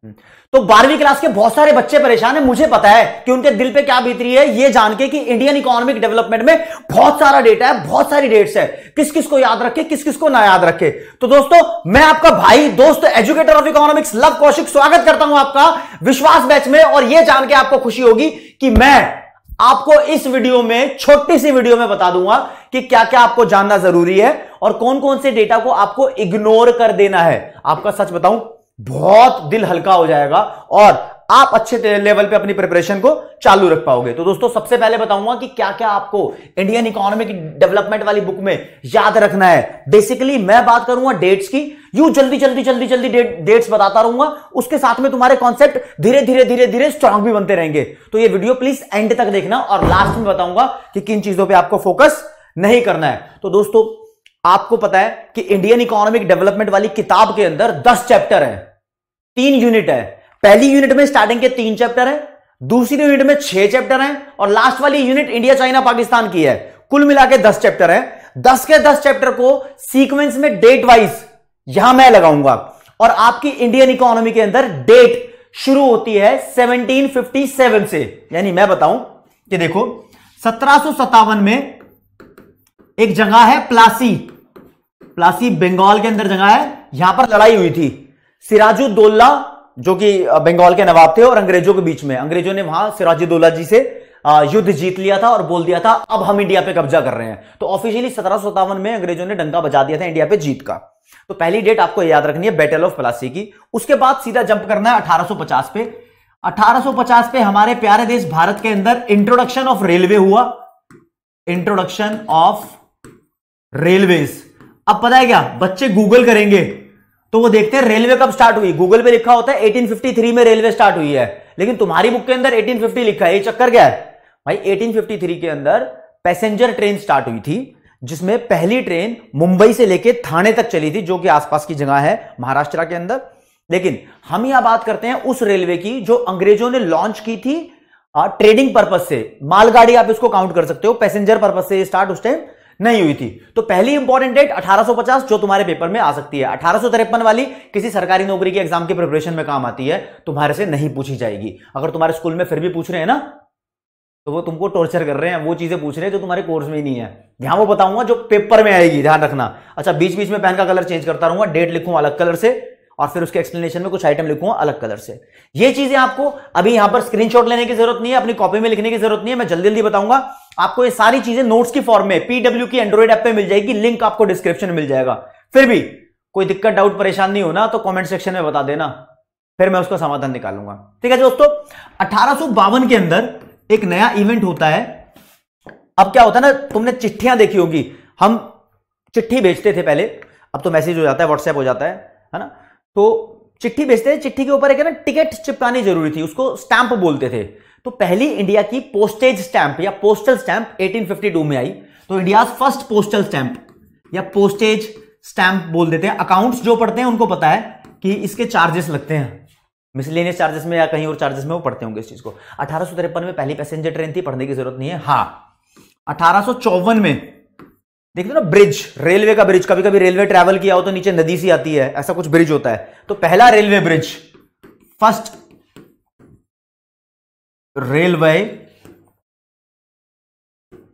तो 12वीं क्लास के बहुत सारे बच्चे परेशान हैं, मुझे पता है कि उनके दिल पे क्या बीत रही है ये जान के कि इंडियन इकोनॉमिक डेवलपमेंट में बहुत सारा डेटा है, बहुत सारी डेट्स है, किस किस को याद रखे, किस किस को ना याद रखे। तो दोस्तों, मैं आपका भाई दोस्त educator of economics love Kaushik स्वागत करता हूं आपका विश्वास बैच में। और यह जान के आपको खुशी होगी कि मैं आपको इस वीडियो में, छोटी सी वीडियो में बता दूंगा कि क्या क्या आपको जानना जरूरी है और कौन कौन से डेटा को आपको इग्नोर कर देना है। आपका सच बताऊं, बहुत दिल हल्का हो जाएगा और आप अच्छे लेवल पे अपनी प्रिपरेशन को चालू रख पाओगे। तो दोस्तों, सबसे पहले बताऊंगा कि क्या क्या आपको इंडियन इकोनॉमिक डेवलपमेंट वाली बुक में याद रखना है। बेसिकली मैं बात करूंगा डेट्स की, यूं जल्दी डेट्स बताता रहूंगा, उसके साथ में तुम्हारे कॉन्सेप्ट धीरे धीरे स्ट्रांग भी बनते रहेंगे। तो ये वीडियो प्लीज एंड तक देखना और लास्ट में बताऊंगा कि किन चीजों पर आपको फोकस नहीं करना है। तो दोस्तों, आपको पता है कि इंडियन इकोनॉमिक डेवलपमेंट वाली किताब के अंदर 10 चैप्टर है, 3 यूनिट है। पहली यूनिट में स्टार्टिंग के 3 चैप्टर है, दूसरी यूनिट में 6 चैप्टर हैं और लास्ट वाली यूनिट इंडिया चाइना पाकिस्तान की है। कुल मिला के 10 चैप्टर है। 10 के 10 चैप्टर को सीक्वेंस में डेट वाइज यहां मैं लगाऊंगा और आपकी इंडियन इकोनॉमी के अंदर डेट शुरू होती है 1757 से। यानी मैं बताऊं कि देखो, 1757 में एक जगह है प्लासी बंगाल के अंदर जगह है, यहां पर लड़ाई हुई थी। सिराजुद्दौला जो कि बंगाल के नवाब थे और अंग्रेजों के बीच में, अंग्रेजों ने वहां सिराजुद्दौला जी से युद्ध जीत लिया था और बोल दिया था अब हम इंडिया पे कब्जा कर रहे हैं। तो ऑफिशियली 1757 में अंग्रेजों ने डंका बजा दिया था इंडिया पे जीत का। तो पहली डेट आपको याद रखनी है बैटल ऑफ प्लासी की। उसके बाद सीधा जंप करना है 1850 पे। 1850 पे हमारे प्यारे देश भारत के अंदर इंट्रोडक्शन ऑफ रेलवे हुआ, इंट्रोडक्शन ऑफ रेलवेज। अब पता है क्या, बच्चे गूगल करेंगे तो वो देखते हैं रेलवे कब स्टार्ट हुई। गूगल पे लिखा होता है 1853 में रेलवे स्टार्ट हुई है, लेकिन तुम्हारी बुक के अंदर 1850 लिखा है। ये चक्कर क्या है भाई? 1853 के अंदर पैसेंजर ट्रेन स्टार्ट हुई थी, जिसमें पहली ट्रेन मुंबई से लेके थाने तक चली थी, जो कि आसपास की जगह है महाराष्ट्र के अंदर। लेकिन हम यहां बात करते हैं उस रेलवे की जो अंग्रेजों ने लॉन्च की थी ट्रेडिंग पर्पज से। मालगाड़ी आप इसको काउंट कर सकते हो, पैसेंजर पर्पज से स्टार्ट उस टाइम नहीं हुई थी। तो पहली इंपॉर्टेंट डेट 1850 जो तुम्हारे पेपर में आ सकती है। 1853 वाली किसी सरकारी नौकरी के एग्जाम की प्रिपरेशन में काम आती है, तुम्हारे से नहीं पूछी जाएगी। अगर तुम्हारे स्कूल में फिर भी पूछ रहे हैं ना, तो वो तुमको टॉर्चर कर रहे हैं, वो चीजें पूछ रहे हैं जो तुम्हारे कोर्स में ही नहीं है। यहां वो बताऊंगा जो पेपर में आएगी, ध्यान रखना। अच्छा, बीच बीच में पेन का कलर चेंज करता रहूंगा, डेट लिखूंगा अलग कलर से और फिर उसके एक्सप्लेनेशन में कुछ आइटम लिखूंगा अलग कलर से। ये चीजें आपको अभी यहां पर स्क्रीनशॉट लेने की जरूरत नहीं है, अपनी कॉपी में लिखने की जरूरत नहीं है। मैं जल्दी जल्दी बताऊंगा आपको। ये सारी चीजें नोट्स की फॉर्म में पीडब्ल्यू की एंड्रॉइड ऐप पे मिल जाएगी, लिंक आपको डिस्क्रिप्शन में मिल जाएगा। फिर भी कोई दिक्कत, डाउट, परेशान नहीं होना तो कमेंट सेक्शन में बता देना, फिर मैं उसका समाधान निकालूंगा। ठीक है दोस्तों, 1852 के अंदर एक नया इवेंट होता है। अब क्या होता है ना, तुमने चिट्ठियां देखी होगी, हम चिट्ठी भेजते थे पहले, अब तो मैसेज हो जाता है, व्हाट्सएप हो जाता है ना। तो चिट्ठी भेजते थे, चिट्ठी के ऊपर एक ना टिकट चिपकानी जरूरी थी, उसको स्टैंप बोलते थे। तो पहली इंडिया की पोस्टेज स्टैंप या पोस्टल स्टैंप 1852 में आई। तो इंडिया फर्स्ट पोस्टल स्टैंप या पोस्टेज स्टैंप बोल देते हैं। अकाउंट्स जो पढ़ते हैं उनको पता है कि इसके चार्जेस लगते हैं, मिसलेनियस चार्जेस में या कहीं और चार्जेस में वो पढ़ते होंगे इस चीज को। 1853 में पहली पैसेंजर ट्रेन थी, पढ़ने की जरूरत नहीं है। हाँ, 1854 में देखते ना ब्रिज, रेलवे का ब्रिज, कभी कभी रेलवे ट्रैवल किया हो तो नीचे नदी सी आती है, ऐसा कुछ ब्रिज होता है। तो पहला railway bridge, first railway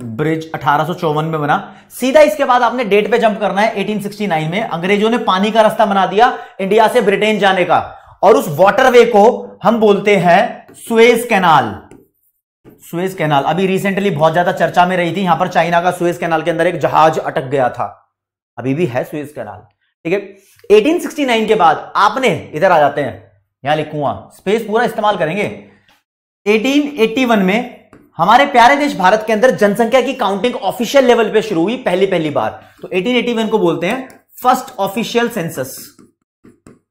bridge 1854 में बना। सीधा इसके बाद आपने डेट पे जंप करना है 1869 में। अंग्रेजों ने पानी का रास्ता बना दिया इंडिया से ब्रिटेन जाने का, और उस वाटरवे को हम बोलते हैं सुएज कैनाल। सुएज कैनाल अभी रिसेंटली बहुत ज्यादा चर्चा में रही थी। यहां पर चाइना का सुएज कैनाल के अंदर एक जहाज अटक गया था, अभी भी है सुएज कैनाल। ठीक है, 1869 के बाद आपने, इधर आ जाते हैं, यहां लिखूंगा, स्पेस पूरा इस्तेमाल करेंगे। 1881 में हमारे प्यारे देश भारत के अंदर जनसंख्या की काउंटिंग ऑफिशियल लेवल पे शुरू हुई पहली बार। तो 1881 को बोलते हैं first official census.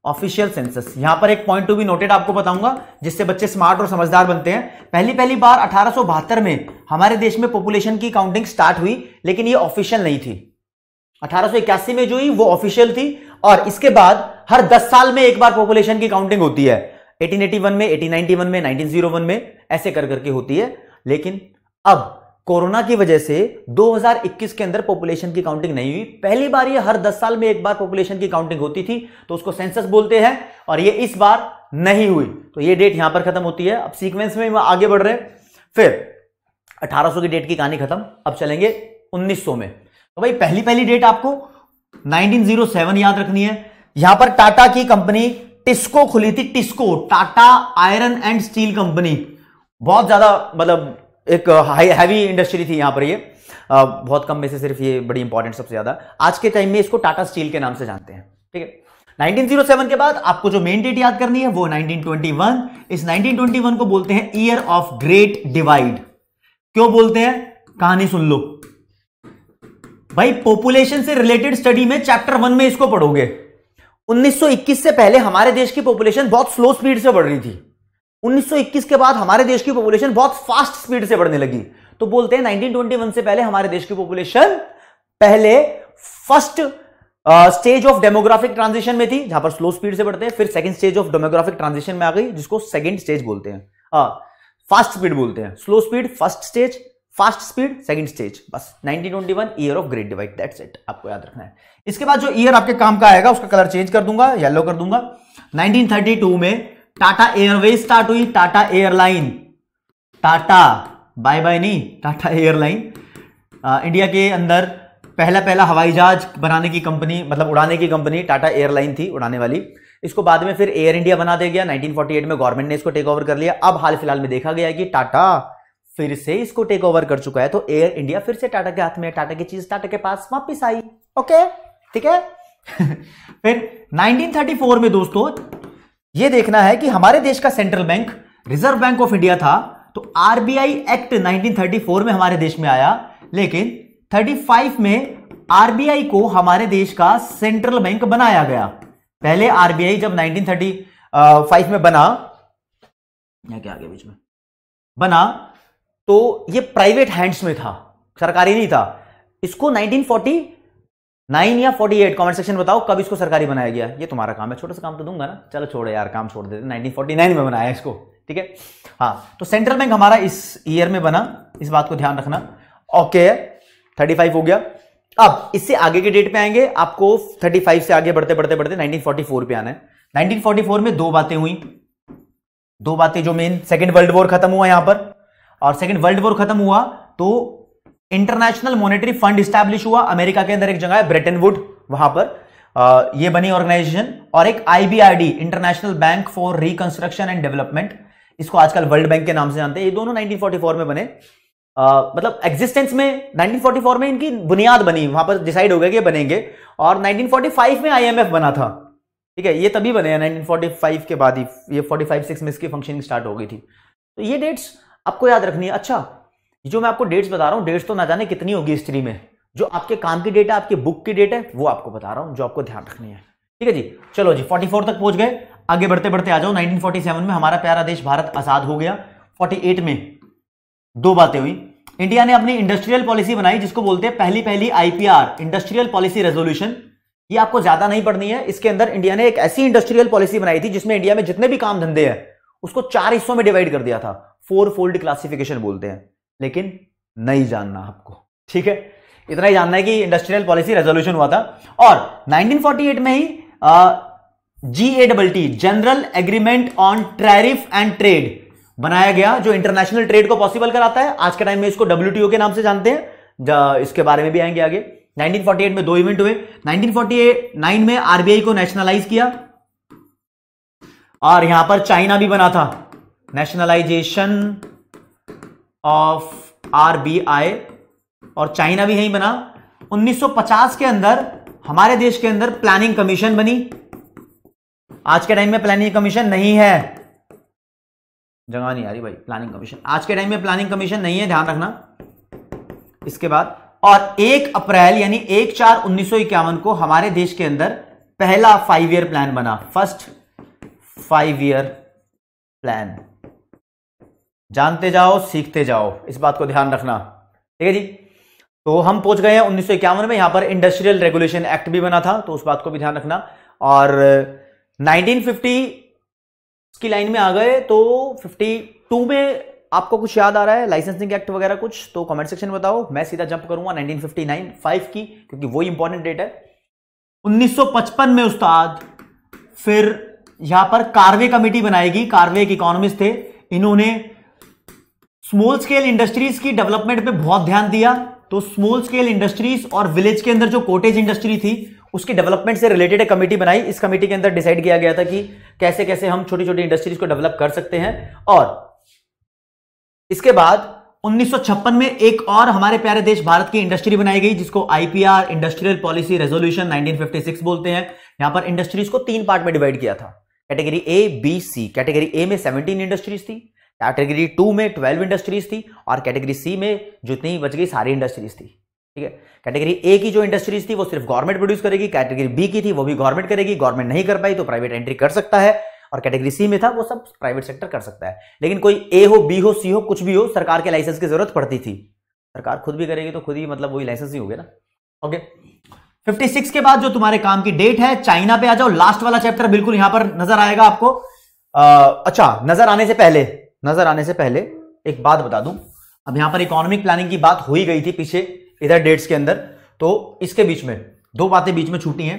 Official census, यहां पर एक पॉइंट टू बी नोटेड आपको बताऊंगा जिससे बच्चे स्मार्ट और समझदार बनते हैं। पहली बार 1872 में हमारे देश में पॉपुलेशन की काउंटिंग स्टार्ट हुई, लेकिन ये ऑफिशियल नहीं थी। 1881 में जो हुई वो ऑफिशियल थी, और इसके बाद हर 10 साल में एक बार पॉपुलेशन की काउंटिंग होती है। 1881 में, 1891 में, 1901 में, ऐसे कर करके होती है। लेकिन अब कोरोना की वजह से 2021 के अंदर पॉपुलेशन की काउंटिंग नहीं हुई। पहली बार ये हर 10 साल में एक बार पॉपुलेशन की काउंटिंग होती थी, तो उसको सेंसस बोलते हैं, और ये इस बार नहीं हुई, तो ये डेट यहां पर खत्म होती है। अब सीक्वेंस में आगे बढ़ रहे हैं, फिर 1800 की डेट की कहानी खत्म, अब चलेंगे 1900 में। तो भाई पहली पहली डेट आपको 1907 याद रखनी है। यहां पर टाटा की कंपनी टिस्को खुली थी, TISCO, Tata iron and steel company. बहुत ज्यादा मतलब एक हैवी इंडस्ट्री थी यहां पर ये, बहुत कम में से सिर्फ ये बड़ी इंपॉर्टेंट सबसे ज्यादा। आज के टाइम में इसको टाटा स्टील के नाम से जानते हैं, ठीक है। 1907 के बाद आपको जो मेन डेट याद करनी है वो 1921। इस 1921 को बोलते हैं ईयर ऑफ ग्रेट डिवाइड। क्यों बोलते हैं, कहानी सुन लो भाई। पॉपुलेशन से रिलेटेड स्टडी में चैप्टर 1 में इसको पढ़ोगे। 1921 से पहले हमारे देश की पॉपुलेशन बहुत स्लो स्पीड से बढ़ रही थी। 1921 के बाद हमारे देश की पॉपुलेशन बहुत फास्ट स्पीड से बढ़ने लगी, तो बोलते हैं 1921 से पहले हमारे देश की पॉपुलेशन पहले first stage of demographic transition में थी, जहां पर स्लो स्पीड से बढ़ते हैं, फिर second stage of demographic transition में आ गई, जिसको सेकंड स्टेज बोलते हैं, फास्ट स्पीड बोलते हैं। Slow speed first stage, fast speed second stage, बस 1921 year of great divide, that's it, आपको याद रखना है। इसके बाद जो ईयर आपके काम का आएगा उसका कलर चेंज कर दूंगा, येलो कर दूंगा। 1932 में टाटा एयरवेज स्टार्ट हुई, Tata airline, Tata bye bye नहीं, टाटा एयरलाइन। इंडिया के अंदर पहला हवाई जहाज बनाने की कंपनी, मतलब उड़ाने की कंपनी टाटा एयरलाइन थी, उड़ाने वाली। इसको बाद में फिर एयर इंडिया बना दिया गया, 1948 में गवर्नमेंट ने इसको टेक ओवर कर लिया। अब हाल फिलहाल में देखा गया कि टाटा फिर से इसको टेक ओवर कर चुका है, तो एयर इंडिया फिर से टाटा के हाथ में, टाटा की चीज टाटा के पास वापिस आई। ओके, ठीक है। फिर 1934 में दोस्तों यह देखना है कि हमारे देश का central bank reserve bank of India था, तो आरबीआई एक्ट 1934 में हमारे देश में आया, लेकिन 35 में आरबीआई को हमारे देश का सेंट्रल बैंक बनाया गया। पहले आरबीआई जब 1935 में बना, या क्या आगे बीच में बना, तो ये प्राइवेट हैंड्स में था, सरकारी नहीं था। इसको 1949 या 48, कमेंट सेक्शन बताओ कब इसको सरकारी बनाया गया। ये तुम्हारा काम है, छोटा सा काम तो दूंगा ना, चलो छोड़ो यार, काम छोड़ देते। 1949 में बनाया इसको, ठीक है। हाँ, तो सेंट्रल बैंक हमारा इस ईयर में बना, इस बात को ध्यान रखना। ओके, 35 हो गया। अब इससे आगे के डेट पे आएंगे, आपको 35 से आगे बढ़ते बढ़ते बढ़ते 1944 पे आना है। 1944 में दो बातें हुई, दो बातें जो मेन, सेकेंड वर्ल्ड वॉर खत्म हुआ यहां पर, और सेकेंड वर्ल्ड वॉर खत्म हुआ तो इंटरनेशनल मॉनेटरी फंड स्टैब्लिश हुआ। अमेरिका के अंदर एक जगह है ब्रेटन वुड, वहां पर ये बनी ऑर्गेनाइजेशन, और एक IBRD, international bank for reconstruction and development, इसको आजकल वर्ल्ड बैंक के नाम से जानते हैं। ये दोनों 1944 में बने, मतलब एग्जिस्टेंस में 1944 में इनकी बुनियाद बनी, वहां पर डिसाइड हो गया कि बनेंगे, और 1945 में आईएमएफ बना था, ठीक है। ये तभी बने हैं 1945 के बाद ही, ये 45-46 में इसकी फंक्शनिंग स्टार्ट हो गई थी। तो ये डेट्स आपको याद रखनी है। अच्छा, जो मैं आपको डेट्स बता रहा हूं, डेट्स तो ना जाने कितनी होगी हिस्ट्री में, जो आपके काम की डेट है, आपकी बुक की डेट है, वो आपको बता रहा हूं, जो आपको ध्यान रखनी है, ठीक है जी। चलो जी, 44 तक पहुंच गए, आगे बढ़ते बढ़ते आ जाओ। 1947 में हमारा प्यारा देश भारत आजाद हो गया। 48 में दो बातें हुई। इंडिया ने अपनी इंडस्ट्रियल पॉलिसी बनाई, जिसको बोलते हैं पहली आईपीआर, इंडस्ट्रियल पॉलिसी रेजोल्यूशन। ये आपको ज्यादा नहीं पढ़नी है। इसके अंदर इंडिया ने एक ऐसी इंडस्ट्रियल पॉलिसी बनाई थी जिसमें इंडिया में जितने भी काम धंधे हैं उसको 4 हिस्सों में डिवाइड कर दिया था। 4 फोल्ड क्लासिफिकेशन बोलते हैं, लेकिन नहीं जानना आपको, ठीक है। इतना ही जानना है कि इंडस्ट्रियल पॉलिसी रेजोल्यूशन हुआ था। और 1948 में ही GATT, general agreement on tariff and trade, बनाया गया, जो इंटरनेशनल ट्रेड को पॉसिबल कराता है। आज के टाइम में इसको WTO के नाम से जानते हैं, इसके बारे में भी आएंगे आगे। 1948 में दो इवेंट हुए। 1949 में आरबीआई को नेशनलाइज किया, और यहां पर चाइना भी बना था, नेशनलाइजेशन ऑफ आरबीआई, और चाइना भी यहीं बना। 1950 के अंदर हमारे देश के अंदर प्लानिंग कमीशन बनी। आज के टाइम में प्लानिंग कमीशन नहीं है, जगह नहीं आ रही भाई, प्लानिंग कमीशन आज के टाइम में प्लानिंग कमीशन नहीं है, ध्यान रखना। इसके बाद और 1 अप्रैल यानी 1/4/1951 को हमारे देश के अंदर पहला 5 ईयर प्लान बना, फर्स्ट 5 ईयर प्लान। जानते जाओ, सीखते जाओ, इस बात को ध्यान रखना, ठीक है जी। तो हम पहुंच गए हैं 1951 में। यहां पर इंडस्ट्रियल रेगुलेशन एक्ट भी बना था, तो उस बात को भी ध्यान रखना। और 1950 की लाइन में आ गए तो 52 में आपको कुछ याद आ रहा है लाइसेंसिंग एक्ट वगैरह कुछ तो कमेंट सेक्शन में बताओ। मैं सीधा जंप करूंगा 1959 की, क्योंकि वो इंपॉर्टेंट डेट है। 1955 में उस्ताद फिर यहां पर कार्वे कमेटी बनाएगी। कार्वे एक इकोनॉमिस्ट थे, इन्होंने स्मॉल स्केल इंडस्ट्रीज की डेवलपमेंट पे बहुत ध्यान दिया। तो स्मॉल स्केल इंडस्ट्रीज और विलेज के अंदर जो कॉटेज इंडस्ट्री थी उसकी डेवलपमेंट से रिलेटेड एक कमेटी बनाई। इस कमेटी के अंदर डिसाइड किया गया था कि कैसे कैसे हम छोटी छोटी इंडस्ट्रीज को डेवलप कर सकते हैं। और इसके बाद 1956 में एक और हमारे प्यारे देश भारत की इंडस्ट्री बनाई गई, जिसको आईपीआर इंडस्ट्रियल पॉलिसी रेजोल्यूशन 1956 बोलते हैं। यहां पर इंडस्ट्रीज को 3 पार्ट में डिवाइड किया था, category A, B, C. Category A में 17 इंडस्ट्रीज थी, कैटेगरी 2 में 12 इंडस्ट्रीज थी, और कैटेगरी सी में जितनी बच गई सारी इंडस्ट्रीज थी। ठीक है, कैटेगरी ए की जो इंडस्ट्रीज थी वो सिर्फ गवर्नमेंट प्रोड्यूस करेगी, कैटेगरी बी की थी वो भी गवर्नमेंट करेगी, गवर्नमेंट नहीं कर पाई तो प्राइवेट एंट्री कर सकता है, और कैटेगरी सी में था वो सब प्राइवेट सेक्टर कर सकता है। लेकिन कोई ए हो, बी हो, सी हो, कुछ भी हो, सरकार के लाइसेंस की जरूरत पड़ती थी। सरकार खुद भी करेगी तो खुद ही मतलब वही लाइसेंस ही हो गया ना। ओके, 56 के बाद जो तुम्हारे काम की डेट है, चाइना पे आ जाओ। लास्ट वाला चैप्टर बिल्कुल यहां पर नजर आएगा आपको। अच्छा, नजर आने से पहले एक बात बता दूं। अब यहां पर इकोनॉमिक प्लानिंग की बात हो ही गई थी पीछे इधर डेट्स के अंदर, तो इसके बीच में 2 बातें बीच में छूटी हैं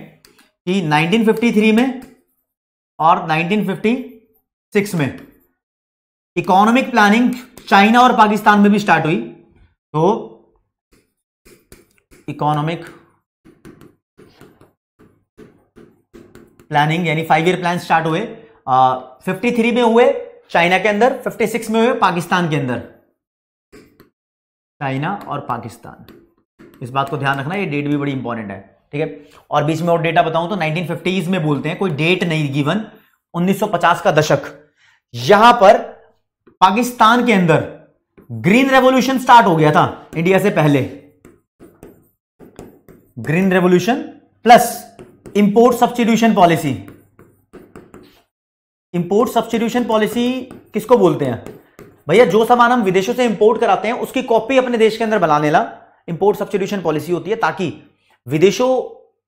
कि 1953 में और 1956 में इकोनॉमिक प्लानिंग चाइना और पाकिस्तान में भी स्टार्ट हुई। तो इकोनॉमिक प्लानिंग यानी 5 ईयर प्लान स्टार्ट हुए 53 में हुए चाइना के अंदर, 56 में हुए पाकिस्तान के अंदर। चाइना और पाकिस्तान, इस बात को ध्यान रखना, ये डेट भी बड़ी इंपॉर्टेंट है। ठीक है, और बीच में और डेटा बताऊं तो 1950s में बोलते हैं, कोई डेट नहीं गिवन। 1950 का दशक, यहां पर पाकिस्तान के अंदर ग्रीन रेवोल्यूशन स्टार्ट हो गया था इंडिया से पहले। Green revolution plus import substitution policy. Import substitution policy किसको बोलते हैं भैया? जो सामान हम विदेशों से इंपोर्ट कराते हैं उसकी कॉपी अपने देश के अंदर बनाने ला इंपोर्ट सब्स्टिट्यूशन पॉलिसी होती है, ताकि विदेशों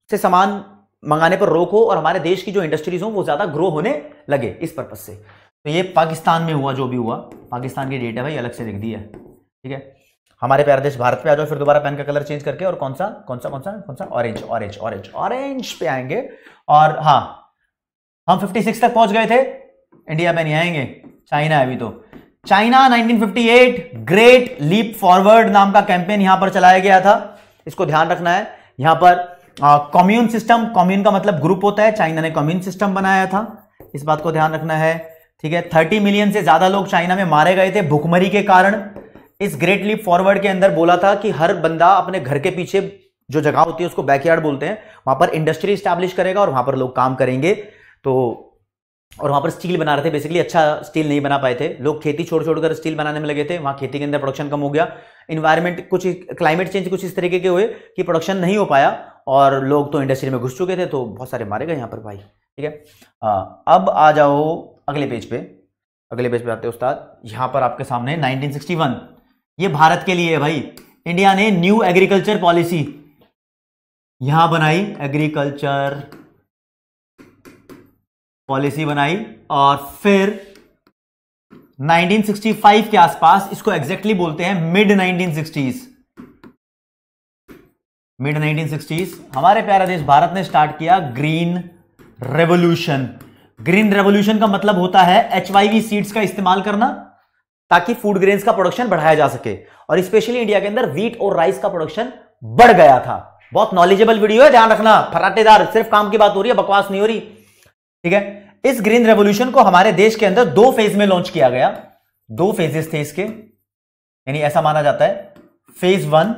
से सामान मंगाने पर रोक हो और हमारे देश की जो इंडस्ट्रीज हो वो ज्यादा ग्रो होने लगे, इस पर्पज से। तो ये पाकिस्तान में हुआ, जो भी हुआ। पाकिस्तान की डेट है भाई, अलग से लिख दी है। ठीक है, हमारे प्यारे देश भारत पे आ जाओ फिर दोबारा पेन का कलर चेंज करके, और कौन सा ऑरेंज पे आएंगे। और हाँ, हम 56 तक पहुंच गए थे, इंडिया में नहीं आएंगे, चाइना है अभी। तो चाइना 1958 ग्रेट लीप फॉरवर्ड नाम का कैंपेन यहां पर चलाया गया था, इसको ध्यान रखना है। यहां पर कम्यून सिस्टम, कम्यून का मतलब ग्रुप होता है, चाइना ने कम्यून सिस्टम बनाया था, इस बात को ध्यान रखना है। ठीक है, 30 मिलियन से ज्यादा लोग चाइना में मारे गए थे भुखमरी के कारण। इस ग्रेट लीप फॉरवर्ड के अंदर बोला था कि हर बंदा अपने घर के पीछे जो जगह होती है उसको बैकयार्ड बोलते हैं, वहां पर इंडस्ट्री स्टैब्लिश करेगा और वहां पर लोग काम करेंगे। तो और वहां पर स्टील बना रहे थे, बेसिकली अच्छा स्टील नहीं बना पाए थे लोग, खेती छोड़ छोड़कर स्टील बनाने में लगे थे, वहां खेती के अंदर प्रोडक्शन कम हो गया। इन्वायरमेंट कुछ, क्लाइमेट चेंज कुछ इस तरीके के हुए कि प्रोडक्शन नहीं हो पाया और लोग तो इंडस्ट्री में घुस चुके थे, तो बहुत सारे मारे गए यहाँ पर भाई। ठीक है, अब आ जाओ अगले पेज पे। अगले पेज पे आते हैं उस्ताद, यहां पर आपके सामने 1961, ये भारत के लिए है भाई। इंडिया ने न्यू एग्रीकल्चर पॉलिसी यहां बनाई, एग्रीकल्चर पॉलिसी बनाई, और फिर 1965 के आसपास, इसको एग्जैक्टली बोलते हैं मिड 1960s, हमारे प्यारा देश भारत ने स्टार्ट किया ग्रीन रेवोल्यूशन। ग्रीन रेवोल्यूशन का मतलब होता है HYV सीड्स का इस्तेमाल करना, ताकि फूड ग्रेन्स का प्रोडक्शन बढ़ाया जा सके। और स्पेशली इंडिया के अंदर व्हीट और राइस का प्रोडक्शन बढ़ गया था। बहुत नॉलेजेबल वीडियो है, ध्यान रखना, फराटेदार, सिर्फ काम की बात हो रही है, बकवास नहीं हो रही। ठीक है, इस ग्रीन रेवोल्यूशन को हमारे देश के अंदर 2 फेज में लॉन्च किया गया। 2 फेजेस थे इसके, यानी ऐसा माना जाता है फेज 1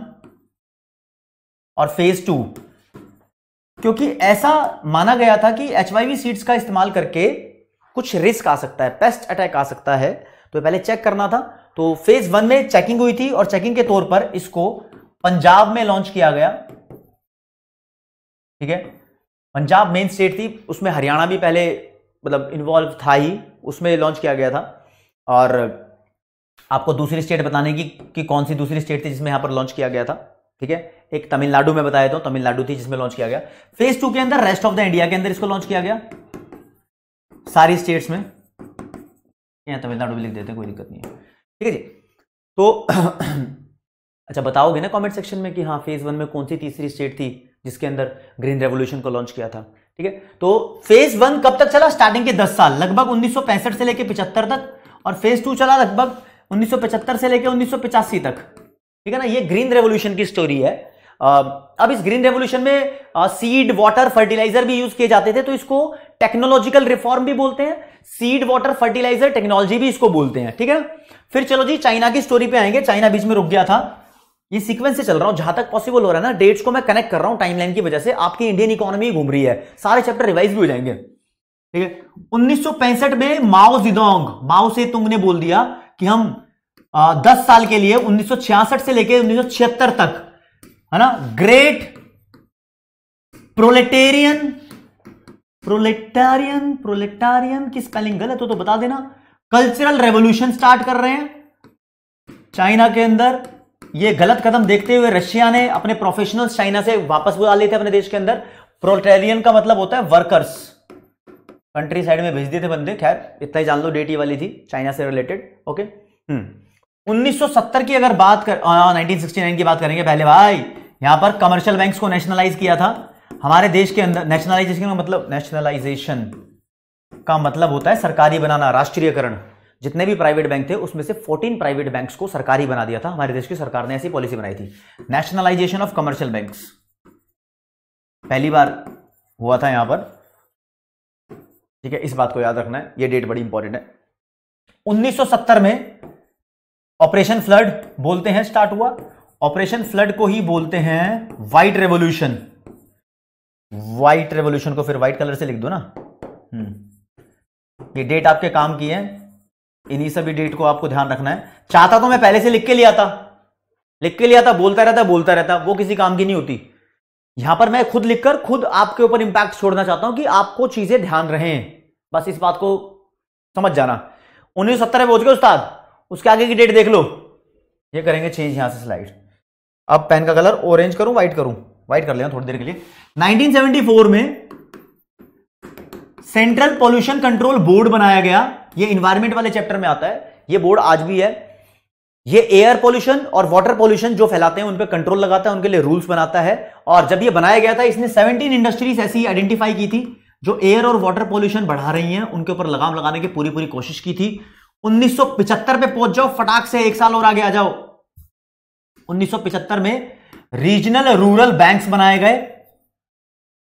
और फेज 2, क्योंकि ऐसा माना गया था कि HYV सीड्स का इस्तेमाल करके कुछ रिस्क आ सकता है, पेस्ट अटैक आ सकता है, तो पहले चेक करना था। तो फेज 1 में चेकिंग हुई थी और चेकिंग के तौर पर इसको पंजाब में लॉन्च किया गया। ठीक है, पंजाब मेन स्टेट थी, उसमें हरियाणा भी पहले मतलब इन्वॉल्व था ही, उसमें लॉन्च किया गया था। और आपको दूसरी स्टेट बताने की कि कौन सी दूसरी स्टेट थी जिसमें यहां पर लॉन्च किया गया था। ठीक है, एक तमिलनाडु में बताया तो तमिलनाडु थी जिसमें लॉन्च किया गया। फेज 2 के अंदर रेस्ट ऑफ द इंडिया के अंदर इसको लॉन्च किया गया, सारी स्टेट्स में। यहां तमिलनाडु भी लिख देते हैं, कोई दिक्कत नहीं है। ठीक है जी। तो अच्छा बताओगे ना कमेंट सेक्शन में कि हाँ फेज 1 में कौन सी तीसरी स्टेट थी जिसके अंदर ग्रीन रेवोल्यूशन को लॉन्च किया था। ठीक है, तो फेज 1 कब तक चला? स्टार्टिंग के 10 साल, लगभग 1965 से लेकर 75 तक, और फेज 2 चला लगभग 1975 से लेकर 1985 तक। ठीक है ना, ये ग्रीन रेवोल्यूशन की स्टोरी है। अब इस ग्रीन रेवोल्यूशन में सीड वाटर फर्टिलाइजर भी यूज किए जाते थे, तो इसको टेक्नोलॉजिकल रिफॉर्म भी बोलते हैं, सीड वाटर फर्टिलाइजर टेक्नोलॉजी भी इसको बोलते हैं। ठीक है ना, फिर चलो जी चाइना की स्टोरी पे आएंगे। चाइना बीच में रुक गया था, ये सीक्वेंस से चल रहा हूं जहां तक पॉसिबल हो रहा है ना, डेट्स को मैं कनेक्ट कर रहा हूं टाइमलाइन की वजह से, आपकी इंडियन इकोनॉमी घूम रही है, सारे चैप्टर रिवाइज भी हो जाएंगे। ठीक है, 1965 में माओ से तुंग ने बोल दिया कि हम 10 साल के लिए 1966 से लेकर 1976 तक, है ना, ग्रेट प्रोलेटारियन की स्पेलिंग गलत हो तो बता देना, कल्चरल रेवोल्यूशन स्टार्ट कर रहे हैं चाइना के अंदर। ये गलत कदम देखते हुए रशिया ने अपने प्रोफेशनल्स चाइना से वापस बुला लिए थे अपने देश के अंदर। प्रोलेटारियन का मतलब होता है वर्कर्स, कंट्री साइड में भेज दिए थे बंदे। खैर इतना ही जान लो, डेट ये वाली थी चाइना से रिलेटेड। ओके, 1970 की अगर बात कर 1969 की बात करेंगे पहले भाई, यहां पर कमर्शियल बैंक्स को नेशनलाइज किया था हमारे देश के अंदर। नेशनलाइजेशन का मतलब होता है सरकारी बनाना, राष्ट्रीयकरण। जितने भी प्राइवेट बैंक थे उसमें से 14 प्राइवेट बैंक्स को सरकारी बना दिया था हमारे देश की सरकार ने, ऐसी पॉलिसी बनाई थी। नेशनलाइजेशन ऑफ कमर्शियल बैंक्स पहली बार हुआ था यहां पर। ठीक है, इस बात को याद रखना है, यह डेट बड़ी इंपॉर्टेंट है। 1970 में ऑपरेशन फ्लड बोलते हैं स्टार्ट हुआ। ऑपरेशन फ्लड को ही बोलते हैं व्हाइट रेवोल्यूशन। व्हाइट रेवोल्यूशन को फिर व्हाइट कलर से लिख दो ना। ये डेट आपके काम की है, इन्हीं सभी डेट को आपको ध्यान रखना है। चाहता तो मैं पहले से लिख के लिया था, बोलता रहता, वो किसी काम की नहीं होती। यहां पर मैं खुद लिखकर खुद आपके ऊपर इंपैक्ट छोड़ना चाहता हूं कि आपको चीजें ध्यान रहें, बस इस बात को समझ जाना। 1970 में पहुंच गए उस्ताद, उसके आगे की डेट देख लो। ये करेंगे चेंज यहां से स्लाइड। अब पेन का कलर ऑरेंज करूं व्हाइट करूं? व्हाइट कर लेना थोड़ी देर के लिए। 1974 में सेंट्रल पॉल्यूशन कंट्रोल बोर्ड बनाया गया। ये इन्वायरमेंट वाले चैप्टर में आता है, ये बोर्ड आज भी है। ये एयर पॉल्यूशन और वाटर पॉल्यूशन जो फैलाते हैं उन पे कंट्रोल लगाता है, उनके लिए रूल्स बनाता है। और जब ये बनाया गया था इसने 17 इंडस्ट्रीज ऐसी आइडेंटिफाई की थी जो एयर और वाटर पॉल्यूशन बढ़ा रही हैं, उनके ऊपर लगाम लगाने की पूरी कोशिश की थी। 1975 पे पहुंच जाओ, फटाक से एक साल और आगे आ जाओ। 1975 में रीजनल रूरल बैंक्स बनाए गए,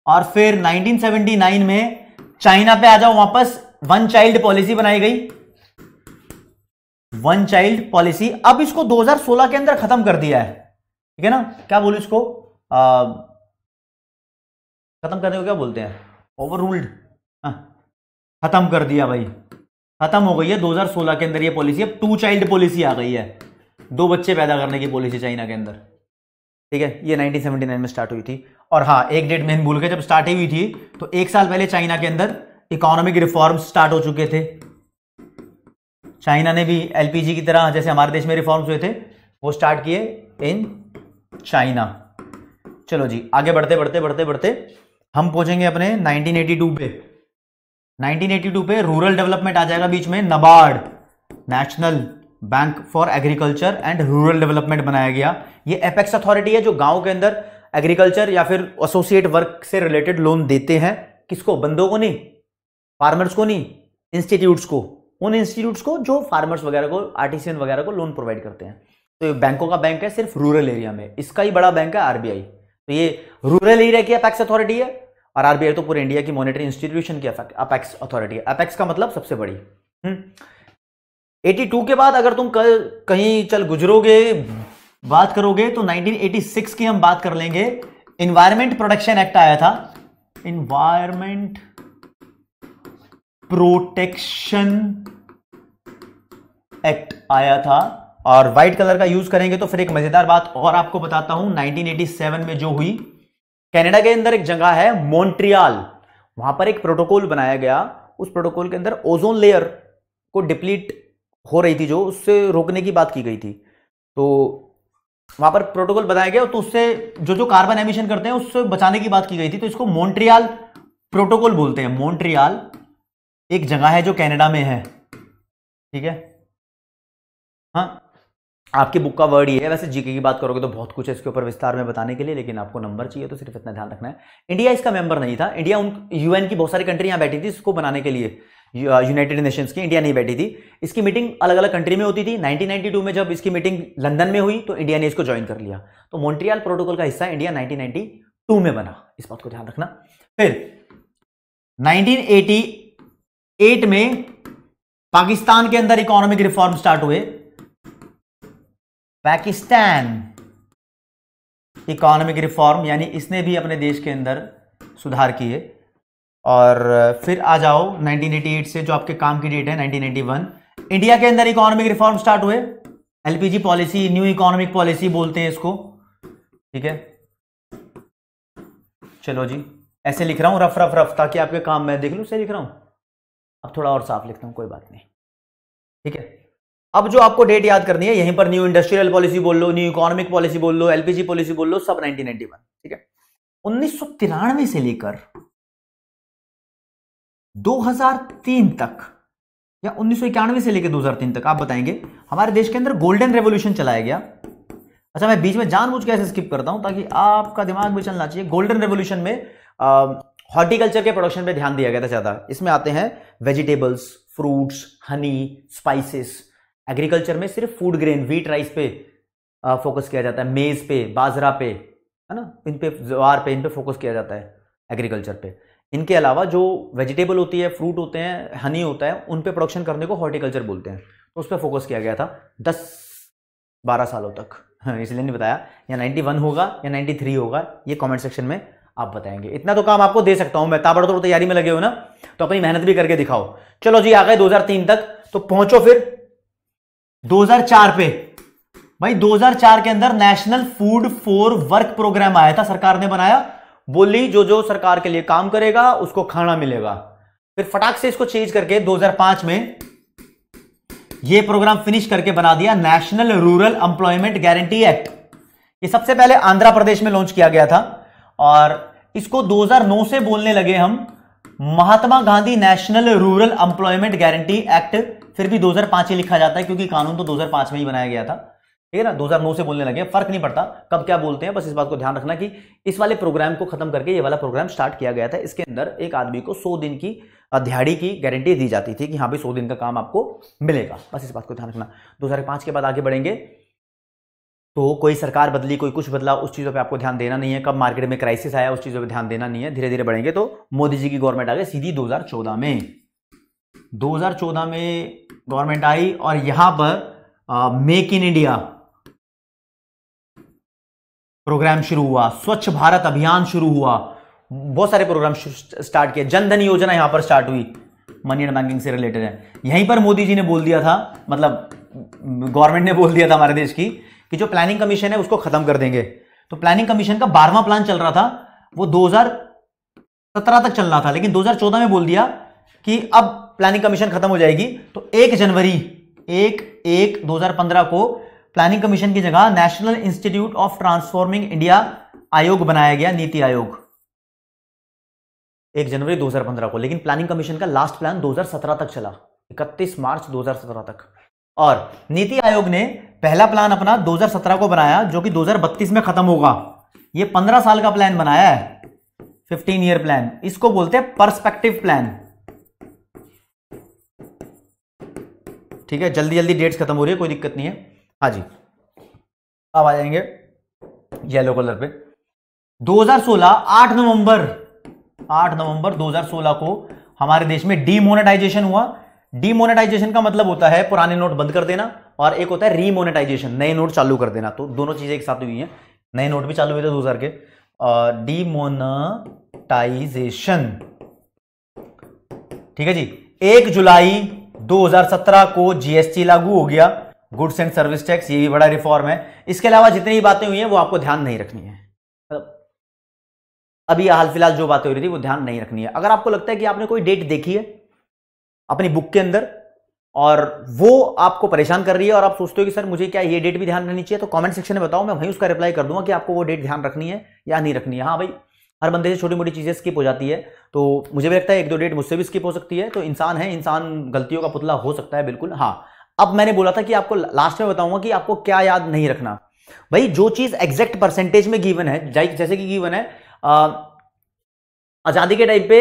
और फिर 1979 में चाइना पे आ जाओ वापस, वन चाइल्ड पॉलिसी बनाई गई। वन चाइल्ड पॉलिसी अब इसको 2016 के अंदर खत्म कर दिया है। ठीक है ना, क्या बोलूं इसको, खत्म करने को क्या बोलते हैं, ओवर रूल्ड, खत्म कर दिया भाई, खत्म हो गई है 2016 के अंदर ये पॉलिसी। अब 2 चाइल्ड पॉलिसी आ गई है, 2 बच्चे पैदा करने की पॉलिसी चाइना के अंदर। ठीक है, ये 1979 में स्टार्ट हुई थी। और हाँ, एक डेट में भूल गए, जब स्टार्ट हुई थी तो एक साल पहले चाइना के अंदर इकोनॉमिक रिफॉर्म्स स्टार्ट हो चुके थे। चाइना ने भी एलपीजी की तरह जैसे हमारे देश में रिफॉर्म्स हुए थे वो स्टार्ट किए इन चाइना। चलो जी आगे बढ़ते हम पहुंचेंगे अपने 1982 पे। 1982 पे रूरल डेवलपमेंट आ जाएगा बीच में। NABARD, national bank for agriculture and rural development बनाया गया। ये एपेक्स अथॉरिटी है जो गांव के अंदर एग्रीकल्चर या फिर एसोसिएट वर्क से रिलेटेड लोन देते हैं। किसको? बंदों को नहीं, फार्मर्स को नहीं, इंस्टीट्यूट्स को, उन इंस्टीट्यूट्स को जो फार्मर्स वगैरह को, आर्टिसियन वगैरह को लोन प्रोवाइड करते हैं। तो ये बैंकों का बैंक है सिर्फ रूरल एरिया में। इसका ही बड़ा बैंक है आरबीआई। तो ये रूरल एरिया की अपेक्स अथॉरिटी है, और आरबीआई तो पूरे इंडिया की मॉनेटरी इंस्टीट्यूशन की अपेक्स अथॉरिटी है। अपेक्स का मतलब सबसे बड़ी। 82 के बाद अगर तुम कहीं चल गुजरोगे, बात करोगे, तो 1986 की हम बात कर लेंगे। इन्वायरमेंट प्रोटेक्शन एक्ट आया था, इन्वायरमेंट प्रोटेक्शन एक्ट आया था। और व्हाइट कलर का यूज करेंगे। तो फिर एक मजेदार बात और आपको बताता हूं, 1987 में जो हुई, कनाडा के अंदर एक जगह है मॉन्ट्रियल, वहां पर एक प्रोटोकॉल बनाया गया। उस प्रोटोकॉल के अंदर ओजोन लेयर को डिप्लीट हो रही थी, जो उससे रोकने की बात की गई थी। तो वहां पर प्रोटोकॉल बनाया गया, तो उससे जो कार्बन एमिशन करते हैं उससे बचाने की बात की गई थी। तो इसको मॉन्ट्रियल प्रोटोकॉल बोलते हैं। मॉन्ट्रियल एक जगह है जो कनाडा में है। ठीक है, हाँ, आपकी बुक का वर्ड ही है। वैसे जीके की बात करोगे तो बहुत कुछ है इसके ऊपर विस्तार में बताने के लिए, लेकिन आपको नंबर चाहिए तो सिर्फ इतना ध्यान रखना है। इंडिया इसका मेंबर नहीं था। इंडिया उन यूएन की बहुत सारी कंट्री यहां बैठी थी इसको बनाने के लिए, यूनाइटेड नेशंस की। इंडिया नहीं बैठी थी। इसकी मीटिंग अलग अलग कंट्री में होती थी। 1992 में जब इसकी मीटिंग लंदन में हुई तो इंडिया ने इसको ज्वाइन कर लिया। तो मॉन्ट्रियल प्रोटोकॉल का हिस्सा इंडिया 1992 में बना, इस बात को ध्यान रखना। फिर 1988 में पाकिस्तान के अंदर इकोनॉमिक रिफॉर्म स्टार्ट हुए। पाकिस्तान इकोनॉमिक रिफॉर्म, यानी इसने भी अपने देश के अंदर सुधार किए। और फिर आ जाओ 1988 से जो आपके काम की डेट है 1991, इंडिया के अंदर इकोनॉमिक रिफॉर्म स्टार्ट हुए। LPG policy, new economic policy बोलते हैं इसको, ठीक है। चलो जी, ऐसे लिख रहा हूं रफ रफ रफ, ताकि आपके काम में देख लूं सही लिख रहा हूं। अब थोड़ा और साफ लिखता हूं, कोई बात नहीं, ठीक है। अब जो आपको डेट याद करनी है, यहीं पर न्यू इंडस्ट्रियल पॉलिसी बोल लो, न्यू इकोनॉमिक पॉलिसी बोल लो, एलपीजी पॉलिसी बोल लो, सब 1991, ठीक है। 1993 से लेकर 2003 तक, या 1991 से लेकर 2003 तक, आप बताएंगे, हमारे देश के अंदर गोल्डन रेवोल्यूशन चलाया गया। अच्छा, मैं बीच में जानबूझ के ऐसे स्किप करता हूं ताकि आपका दिमाग भी चलना चाहिए। गोल्डन रेवोल्यूशन में हॉर्टिकल्चर के प्रोडक्शन पे ध्यान दिया गया था ज्यादा। इसमें आते हैं vegetables, fruits, Honey, spices. Agriculture में सिर्फ फूड ग्रेन, व्हीट, राइस पे फोकस किया जाता है, मेज पे, बाजरा पे, है ना, इन पे, ज्वार पे, इन पे फोकस किया जाता है एग्रीकल्चर पे। इनके अलावा जो वेजिटेबल होती है, फ्रूट होते हैं, हनी होता है, उन पे प्रोडक्शन करने को हॉर्टिकल्चर बोलते हैं। तो उस पर फोकस किया गया था 10-12 सालों तक। हाँ, इसलिए नहीं बताया, या 91 होगा या 93 होगा, ये कमेंट सेक्शन में आप बताएंगे। इतना तो काम आपको दे सकता हूं मैं, ताबड़तोड़ तैयारी में लगे हो ना, तो अपनी मेहनत भी करके दिखाओ। चलो जी, आ गए 2003 तक, तो पहुंचो फिर 2004 पे। भाई 2004 के अंदर national food for work programme आया था, सरकार ने बनाया। बोली जो जो सरकार के लिए काम करेगा उसको खाना मिलेगा। फिर फटाक से इसको चेंज करके 2005 में ये प्रोग्राम फिनिश करके बना दिया national rural employment guarantee act. ये सबसे पहले आंध्र प्रदेश में लॉन्च किया गया था, और इसको 2009 से बोलने लगे हम Mahatma Gandhi national rural employment guarantee act. फिर भी 2005 ही लिखा जाता है क्योंकि कानून तो 2005 में ही बनाया गया था, ठीक है ना। 2009 से बोलने लगे, फर्क नहीं पड़ता कब क्या बोलते हैं, बस इस बात को ध्यान रखना कि इस वाले प्रोग्राम को खत्म करके ये वाला प्रोग्राम स्टार्ट किया गया था। इसके अंदर एक आदमी को 100 दिन की दिहाड़ी की गारंटी दी जाती थी कि हाँ भाई 100 दिन का काम आपको मिलेगा, बस इस बात को ध्यान रखना। 2005 के बाद आगे बढ़ेंगे तो कोई सरकार बदली, कोई कुछ बदला, उस चीज़ों पे आपको ध्यान देना नहीं है। कब मार्केट में क्राइसिस आया उस चीज़ों पे ध्यान देना नहीं है। धीरे धीरे बढ़ेंगे तो मोदी जी की गवर्नमेंट आ गई सीधी 2014 में। 2014 में गवर्नमेंट आई और यहां पर मेक इन इंडिया प्रोग्राम शुरू हुआ, स्वच्छ भारत अभियान शुरू हुआ, बहुत सारे प्रोग्राम स्टार्ट किए। जनधन योजना यहां पर स्टार्ट हुई, मनी एंड बैंकिंग से रिलेटेड है। यहीं पर मोदी जी ने बोल दिया था, मतलब गवर्नमेंट ने बोल दिया था हमारे देश की, कि जो प्लानिंग कमीशन है उसको खत्म कर देंगे। तो प्लानिंग कमीशन का 12वां प्लान चल रहा था, वो 2017 तक चल रहा था, लेकिन 2014 में बोल दिया कि अब प्लानिंग कमीशन खत्म हो जाएगी। तो 1 जनवरी 2015 को प्लानिंग कमीशन की जगह national institute of transforming India आयोग बनाया गया, नीति आयोग, 1 जनवरी 2015 को। लेकिन प्लानिंग कमीशन का लास्ट प्लान 2017 तक चला, 31 मार्च 2017 तक। और नीति आयोग ने पहला प्लान अपना 2017 को बनाया, जो कि 2032 में खत्म होगा। ये 15 साल का प्लान बनाया है, 15 ईयर प्लान। इसको बोलते हैं पर्सपेक्टिव प्लान, ठीक है। जल्दी जल्दी डेट्स खत्म हो रही है, कोई दिक्कत नहीं है। हाँ जी, अब आ जाएंगे येलो कलर पे। 2016 8 नवंबर 2016 को हमारे देश में डीमोनेटाइजेशन हुआ। डीमोनेटाइजेशन का मतलब होता है पुराने नोट बंद कर देना, और एक होता है रीमोनेटाइजेशन, नए नोट चालू कर देना। तो दोनों चीजें एक साथ हुई हैं, नए नोट भी चालू हुए थे 2000 के। डीमोनेटाइजेशन, ठीक है जी। 1 जुलाई 2017 को जीएसटी लागू हो गया, गुड्स एंड सर्विस टैक्स, ये भी बड़ा रिफॉर्म है। इसके अलावा जितनी भी बातें हुई हैं वो आपको ध्यान नहीं रखनी है, अभी हाल फिलहाल जो बातें हो रही थी वो ध्यान नहीं रखनी है। अगर आपको लगता है कि आपने कोई डेट देखी है अपनी बुक के अंदर और वो आपको परेशान कर रही है और आप सोचते हो कि सर मुझे क्या ये डेट भी ध्यान रखनी चाहिए, तो कमेंट सेक्शन में बताओ, मैं वहीं उसका रिप्लाई कर दूंगा कि आपको वो डेट ध्यान रखनी है या नहीं रखनी है। हाँ भाई, हर बंदे से छोटी मोटी चीजें स्किप हो जाती है, तो मुझे भी लगता है 1-2 डेट मुझसे भी स्किप हो सकती है। तो इंसान है, इंसान गलतियों का पुतला हो सकता है, बिल्कुल। हाँ, अब मैंने बोला था कि आपको लास्ट में बताऊंगा कि आपको क्या याद नहीं रखना। भाई जो चीज एग्जैक्ट परसेंटेज में गिवन है, जैसे कि गिवन है आजादी के टाइम पे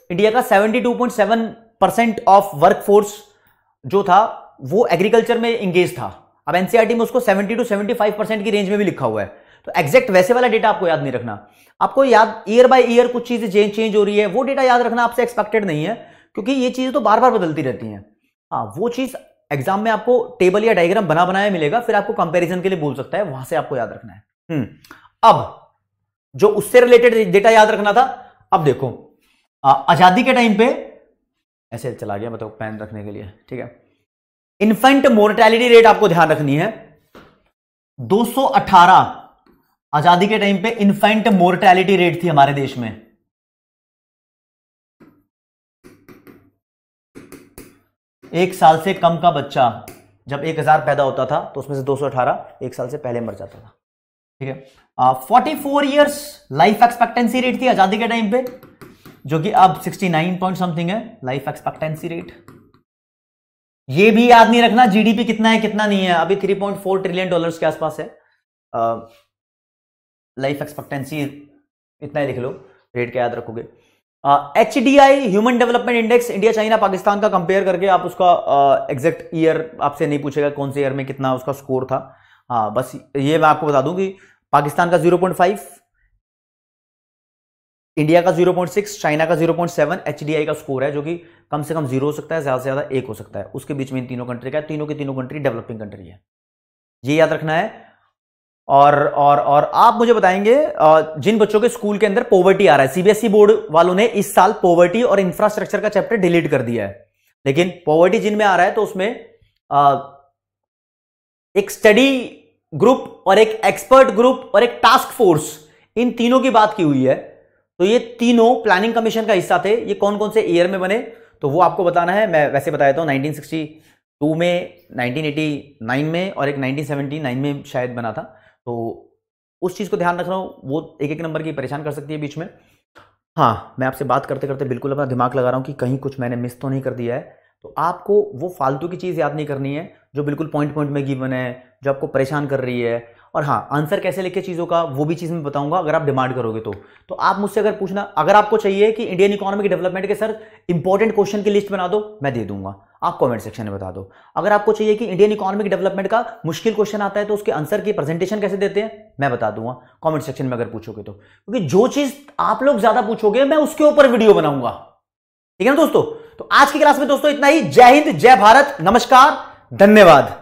इंडिया का 72.7% ऑफ वर्कफोर्स जो था वो एग्रीकल्चर में इंगेज था। अब एनसीईआरटी में उसको 70 to 75% की रेंज में भी लिखा हुआ है। तो एग्जैक्ट वैसे वाला डेटा आपको याद नहीं रखना। आपको याद ईयर बाय ईयर कुछ चीजें चेंज हो रही है, वो डेटा याद रखना आपसे एक्सपेक्टेड नहीं है, क्योंकि ये चीजें तो बार बार बदलती रहती हैं। हाँ, वो चीज एग्जाम में आपको टेबल या डायग्राम बना बनाया मिलेगा, फिर आपको कंपैरिजन के लिए बोल सकता है, वहां से आपको याद रखना है। अब जो उससे रिलेटेड डेटा याद रखना था, अब देखो आजादी के टाइम पे ऐसे चला गया, बताओ पेन रखने के लिए, ठीक है। इन्फेंट मोर्टेलिटी रेट आपको ध्यान रखनी है 218। आजादी के टाइम पे इन्फेंट मोर्टेलिटी रेट थी हमारे देश में। एक साल से कम का बच्चा जब 1000 पैदा होता था तो उसमें से 218 एक साल से पहले मर जाता था, ठीक है। 44 इयर्स लाइफ एक्सपेक्टेंसी रेट थी आजादी के टाइम पे, जो कि अब 69 पॉइंट समथिंग है लाइफ एक्सपेक्टेंसी रेट। ये भी याद नहीं रखना जीडीपी कितना है कितना नहीं है, अभी $3.4 ट्रिलियन के आसपास है। लाइफ एक्सपेक्टेंसी इतना ही लिख लो, रेट क्या याद रखोगे। HDI human development index, India China Pakistan का कंपेयर करके आप उसका एग्जैक्ट ईयर आपसे नहीं पूछेगा कौन से ईयर में कितना उसका स्कोर था। हाँ, बस ये मैं आपको बता दूं कि पाकिस्तान का 0.5, इंडिया का 0.6, चाइना का 0.7 HDI का स्कोर है, जो कि कम से कम 0 हो सकता है, ज्यादा से ज्यादा 1 हो सकता है। उसके बीच में इन तीनों कंट्री का, तीनों की तीनों कंट्री डेवलपिंग कंट्री है, ये याद रखना है। और आप मुझे बताएंगे जिन बच्चों के स्कूल के अंदर पॉवर्टी आ रहा है, सीबीएसई बोर्ड वालों ने इस साल पॉवर्टी और इंफ्रास्ट्रक्चर का चैप्टर डिलीट कर दिया है, लेकिन पॉवर्टी जिनमें आ रहा है तो उसमें एक स्टडी ग्रुप और एक एक्सपर्ट ग्रुप और एक टास्क फोर्स, इन तीनों की बात की हुई है। तो ये तीनों प्लानिंग कमीशन का हिस्सा थे। ये कौन कौन से ईयर में बने तो वो आपको बताना है। मैं वैसे बताया था 1962 में, 1989 में और एक 1979 में शायद बना था। तो उस चीज को ध्यान रख रहा हूं, वो एक एक नंबर की परेशान कर सकती है बीच में। हाँ, मैं आपसे बात करते करते बिल्कुल अपना दिमाग लगा रहा हूं कि कहीं कुछ मैंने मिस तो नहीं कर दिया है। तो आपको वो फालतू की चीज याद नहीं करनी है जो बिल्कुल पॉइंट पॉइंट में गिवन है, जो आपको परेशान कर रही है। और हाँ, आंसर कैसे लिखे चीजों का वो भी चीज मैं बताऊंगा अगर आप डिमांड करोगे तो आप मुझसे अगर पूछना, अगर आपको चाहिए कि इंडियन इकोनॉमिक डेवलपमेंट के सर इंपॉर्टेंट क्वेश्चन की लिस्ट बना दो, मैं दे दूंगा, आप कमेंट सेक्शन में बता दो। अगर आपको चाहिए कि इंडियन इकोनॉमिक डेवलपमेंट का मुश्किल क्वेश्चन आता है तो उसके आंसर की प्रेजेंटेशन कैसे देते हैं, मैं बता दूंगा कमेंट सेक्शन में अगर पूछोगे तो। क्योंकि जो चीज आप लोग ज्यादा पूछोगे मैं उसके ऊपर वीडियो बनाऊंगा, ठीक है ना दोस्तों। तो आज की क्लास में दोस्तों इतना ही। जय हिंद, जय भारत, नमस्कार, धन्यवाद।